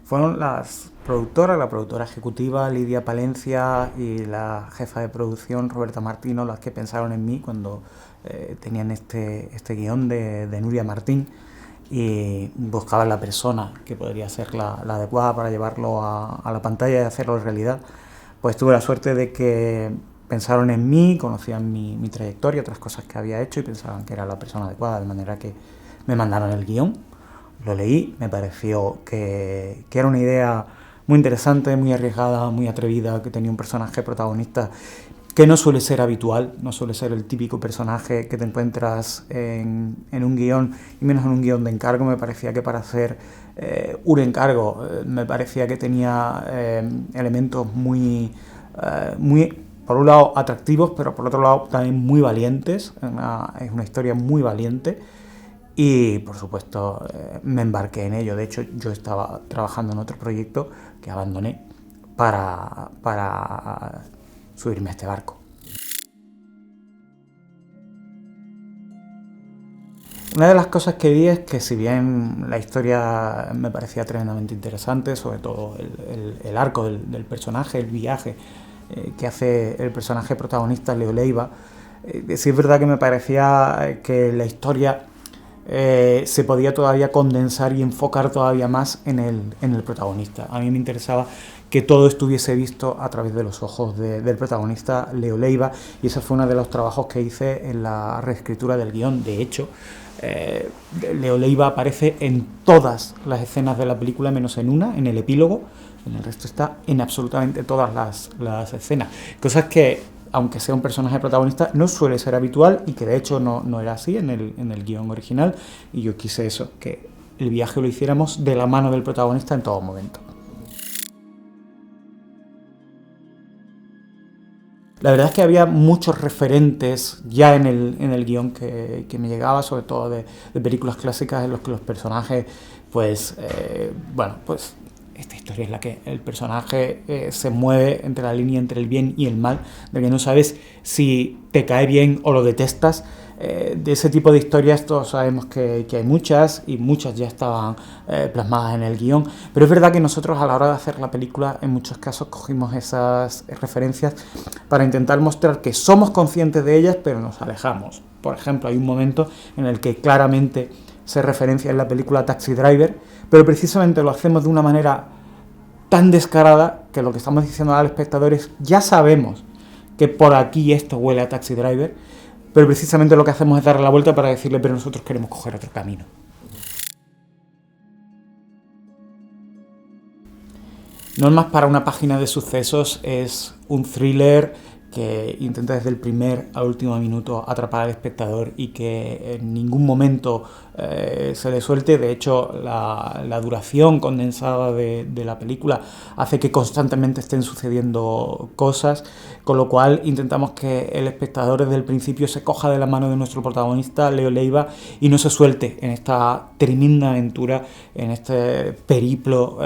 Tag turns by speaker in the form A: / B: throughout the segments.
A: Fueron las productoras, la productora ejecutiva Lidia Palencia y la jefa de producción Roberta Martino, las que pensaron en mí cuando tenían este guión de Nuria Martín y buscaban la persona que podría ser la adecuada para llevarlo a la pantalla y hacerlo realidad. Pues tuve la suerte de que pensaron en mí, conocían mi trayectoria, otras cosas que había hecho y pensaban que era la persona adecuada, de manera que me mandaron el guión, lo leí, me pareció que era una idea muy interesante, muy arriesgada, muy atrevida, que tenía un personaje protagonista que no suele ser habitual, no suele ser el típico personaje que te encuentras en un guión, y menos en un guión de encargo. Me parecía que para hacer un encargo, me parecía que tenía elementos muy, por un lado, atractivos, pero por otro lado también muy valientes. Es una historia muy valiente y, por supuesto, me embarqué en ello. De hecho, yo estaba trabajando en otro proyecto que abandoné para subirme a este barco. Una de las cosas que vi es que, si bien la historia me parecía tremendamente interesante, sobre todo el arco del personaje, el viaje que hace el personaje protagonista, Leo Leiva, sí es verdad que me parecía que la historia se podía todavía condensar y enfocar todavía más en el protagonista. A mí me interesaba que todo estuviese visto a través de los ojos del protagonista, Leo Leiva, y ese fue uno de los trabajos que hice en la reescritura del guión. De hecho, Leo Leiva aparece en todas las escenas de la película, menos en una, en el epílogo. En el resto está en absolutamente todas las escenas. Cosas que, aunque sea un personaje protagonista, no suele ser habitual y que de hecho no era así en el guión original. Y yo quise eso, que el viaje lo hiciéramos de la mano del protagonista en todo momento. La verdad es que había muchos referentes ya en el guión que me llegaba, sobre todo de películas clásicas en los que los personajes, pues esta historia es la que el personaje se mueve entre la línea entre el bien y el mal, de que no sabes si te cae bien o lo detestas. De ese tipo de historias todos sabemos que hay muchas, y muchas ya estaban plasmadas en el guión, pero es verdad que nosotros, a la hora de hacer la película, en muchos casos cogimos esas referencias para intentar mostrar que somos conscientes de ellas, pero nos alejamos. Por ejemplo, hay un momento en el que claramente se referencia en la película Taxi Driver, pero precisamente lo hacemos de una manera tan descarada que lo que estamos diciendo al espectador es: ya sabemos que por aquí esto huele a Taxi Driver, pero precisamente lo que hacemos es darle la vuelta para decirle: pero nosotros queremos coger otro camino. Normas para una página de sucesos es un thriller que intenta desde el primer al último minuto atrapar al espectador y que en ningún momento se le suelte. De hecho, la duración condensada de la película hace que constantemente estén sucediendo cosas, con lo cual intentamos que el espectador desde el principio se coja de la mano de nuestro protagonista, Leo Leiva, y no se suelte en esta tremenda aventura, en este periplo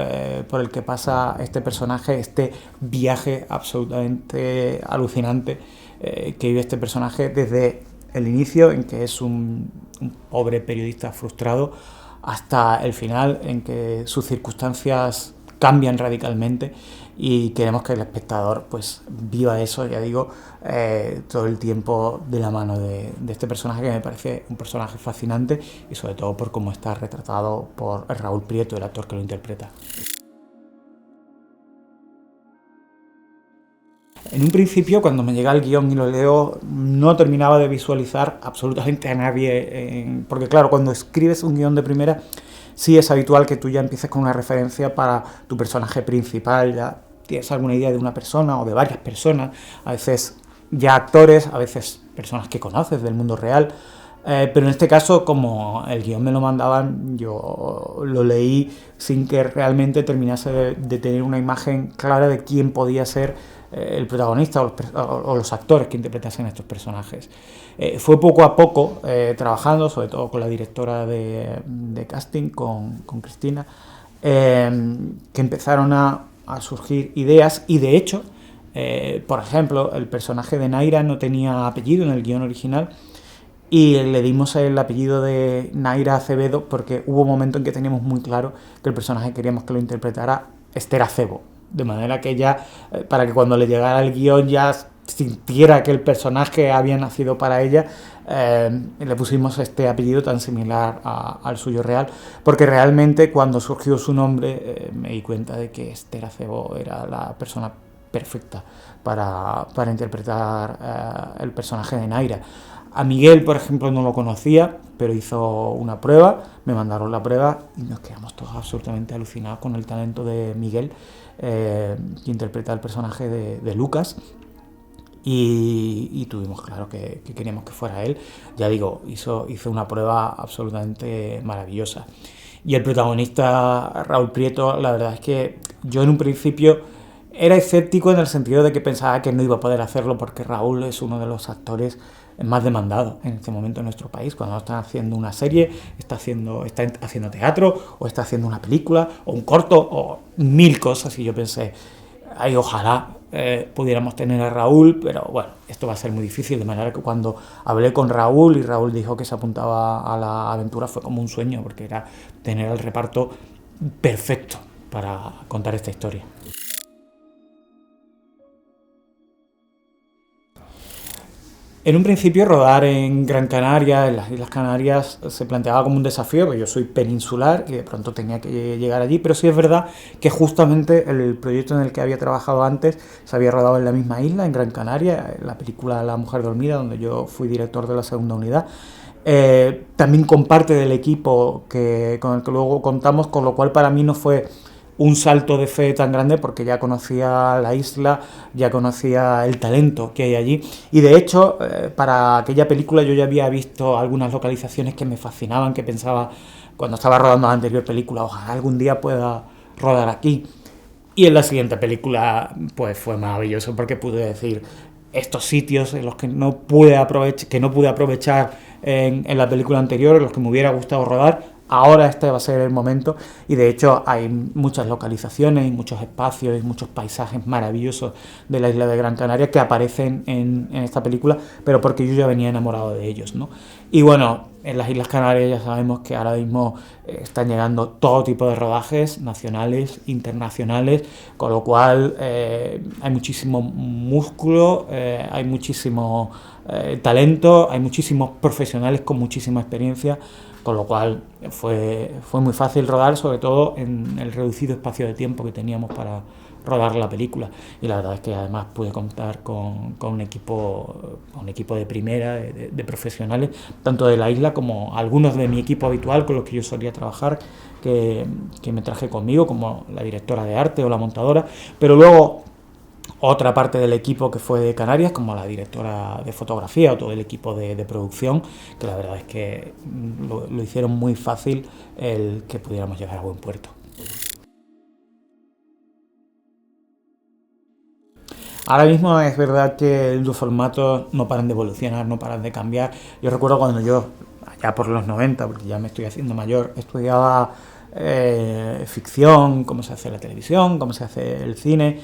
A: por el que pasa este personaje, este viaje absolutamente alucinante que vive este personaje desde el inicio, en que es un pobre periodista frustrado, hasta el final, en que sus circunstancias cambian radicalmente, y queremos que el espectador pues viva eso, ya digo, todo el tiempo de la mano de este personaje, que me parece un personaje fascinante, y sobre todo por cómo está retratado por Raúl Prieto, el actor que lo interpreta. En un principio, cuando me llega el guión y lo leo, no terminaba de visualizar absolutamente a nadie, porque claro, cuando escribes un guión de primera, sí es habitual que tú ya empieces con una referencia para tu personaje principal, ya tienes alguna idea de una persona o de varias personas, a veces ya actores, a veces personas que conoces del mundo real. Pero en este caso, como el guión me lo mandaban, yo lo leí sin que realmente terminase de tener una imagen clara de quién podía ser el protagonista o los actores que interpretasen estos personajes. Fue poco a poco trabajando, sobre todo con la directora de casting, con Cristina, que empezaron a surgir ideas, y de hecho, por ejemplo, el personaje de Naira no tenía apellido en el guión original, y le dimos el apellido de Naira Acevedo porque hubo un momento en que teníamos muy claro que el personaje queríamos que lo interpretara Esther Acebo, de manera que ella, para que cuando le llegara el guión ya sintiera que el personaje había nacido para ella, le pusimos este apellido tan similar al suyo real, porque realmente cuando surgió su nombre me di cuenta de que Esther Acebo era la persona perfecta para interpretar el personaje de Naira. A Miguel, por ejemplo, no lo conocía, pero hizo una prueba, me mandaron la prueba y nos quedamos todos absolutamente alucinados con el talento de Miguel, que interpreta el personaje de Lucas. Y tuvimos claro que queríamos que fuera él. Ya digo, hizo una prueba absolutamente maravillosa. Y el protagonista, Raúl Prieto, la verdad es que yo en un principio era escéptico en el sentido de que pensaba que no iba a poder hacerlo porque Raúl es uno de los actores más demandados en este momento en nuestro país. Cuando está haciendo una serie, está haciendo teatro, o está haciendo una película, o un corto, o mil cosas. Y yo pensé, ay, ojalá pudiéramos tener a Raúl, pero bueno, esto va a ser muy difícil, de manera que cuando hablé con Raúl y Raúl dijo que se apuntaba a la aventura, fue como un sueño, porque era tener el reparto perfecto para contar esta historia. En un principio rodar en Gran Canaria, en las Islas Canarias, se planteaba como un desafío, porque yo soy peninsular y de pronto tenía que llegar allí, pero sí es verdad que justamente el proyecto en el que había trabajado antes se había rodado en la misma isla, en Gran Canaria, en la película La Mujer Dormida, donde yo fui director de la segunda unidad. También con parte del equipo con el que luego contamos, con lo cual para mí no fue un salto de fe tan grande porque ya conocía la isla, ya conocía el talento que hay allí y de hecho para aquella película yo ya había visto algunas localizaciones que me fascinaban, que pensaba cuando estaba rodando la anterior película, ojalá algún día pueda rodar aquí. Y en la siguiente película pues fue maravilloso porque pude decir estos sitios en los que no pude aprovechar en la película anterior, en los que me hubiera gustado rodar, ahora este va a ser el momento. Y de hecho hay muchas localizaciones y muchos espacios y muchos paisajes maravillosos de la isla de Gran Canaria que aparecen en esta película, pero porque yo ya venía enamorado de ellos, ¿no? Y bueno, en las Islas Canarias ya sabemos que ahora mismo están llegando todo tipo de rodajes, nacionales, internacionales, con lo cual hay muchísimo músculo, hay muchísimo talento, hay muchísimos profesionales con muchísima experiencia, con lo cual fue muy fácil rodar, sobre todo en el reducido espacio de tiempo que teníamos para rodar la película. Y la verdad es que además pude contar con un equipo de primera, de profesionales, tanto de la isla como algunos de mi equipo habitual con los que yo solía trabajar, que me traje conmigo, como la directora de arte o la montadora, pero luego otra parte del equipo que fue de Canarias, como la directora de fotografía o todo el equipo de producción, que la verdad es que lo hicieron muy fácil el que pudiéramos llegar a buen puerto. Ahora mismo es verdad que los formatos no paran de evolucionar, no paran de cambiar. Yo recuerdo cuando yo, allá por los 90, porque ya me estoy haciendo mayor, estudiaba ficción, cómo se hace la televisión, cómo se hace el cine,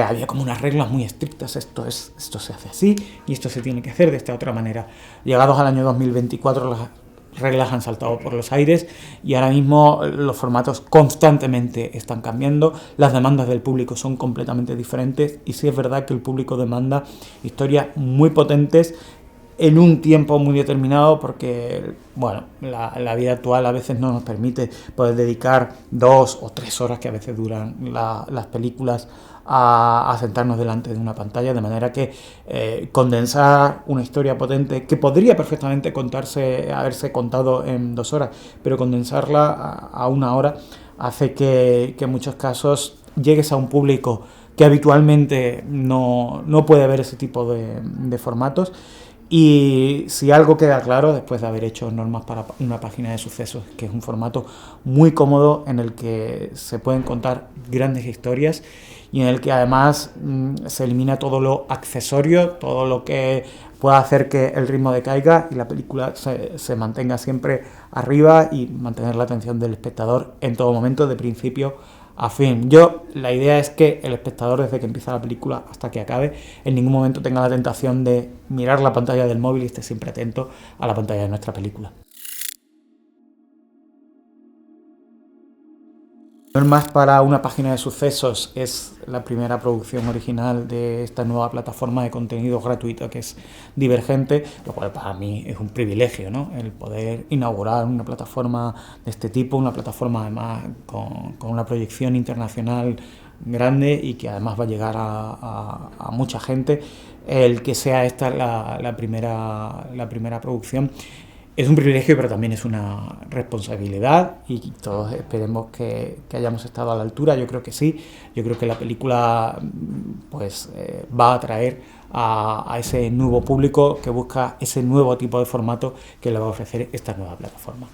A: había como unas reglas muy estrictas, esto se hace así y esto se tiene que hacer de esta otra manera. Llegados al año 2024 las reglas han saltado por los aires y ahora mismo los formatos constantemente están cambiando, las demandas del público son completamente diferentes y sí es verdad que el público demanda historias muy potentes en un tiempo muy determinado porque, bueno, la vida actual a veces no nos permite poder dedicar 2 o 3 horas que a veces duran las películas a sentarnos delante de una pantalla, de manera que condensar una historia potente que podría perfectamente haberse contado en 2 horas, pero condensarla a 1 hora hace que en muchos casos llegues a un público que habitualmente no puede ver ese tipo de formatos. Y si algo queda claro después de haber hecho Normas para una página de sucesos, que es un formato muy cómodo en el que se pueden contar grandes historias y en el que además se elimina todo lo accesorio, todo lo que pueda hacer que el ritmo decaiga y la película se mantenga siempre arriba y mantener la atención del espectador en todo momento, de principio a fin. La idea es que el espectador, desde que empieza la película hasta que acabe, en ningún momento tenga la tentación de mirar la pantalla del móvil y esté siempre atento a la pantalla de nuestra película. No es más para una página de sucesos, es la primera producción original de esta nueva plataforma de contenido gratuito que es Divergente, lo cual para mí es un privilegio, ¿no? El poder inaugurar una plataforma de este tipo, una plataforma además con una proyección internacional grande y que además va a llegar a mucha gente. El que sea esta la primera producción es un privilegio, pero también es una responsabilidad y todos esperemos que hayamos estado a la altura. Yo creo que sí. Yo creo que la película pues va a atraer a ese nuevo público que busca ese nuevo tipo de formato que le va a ofrecer esta nueva plataforma.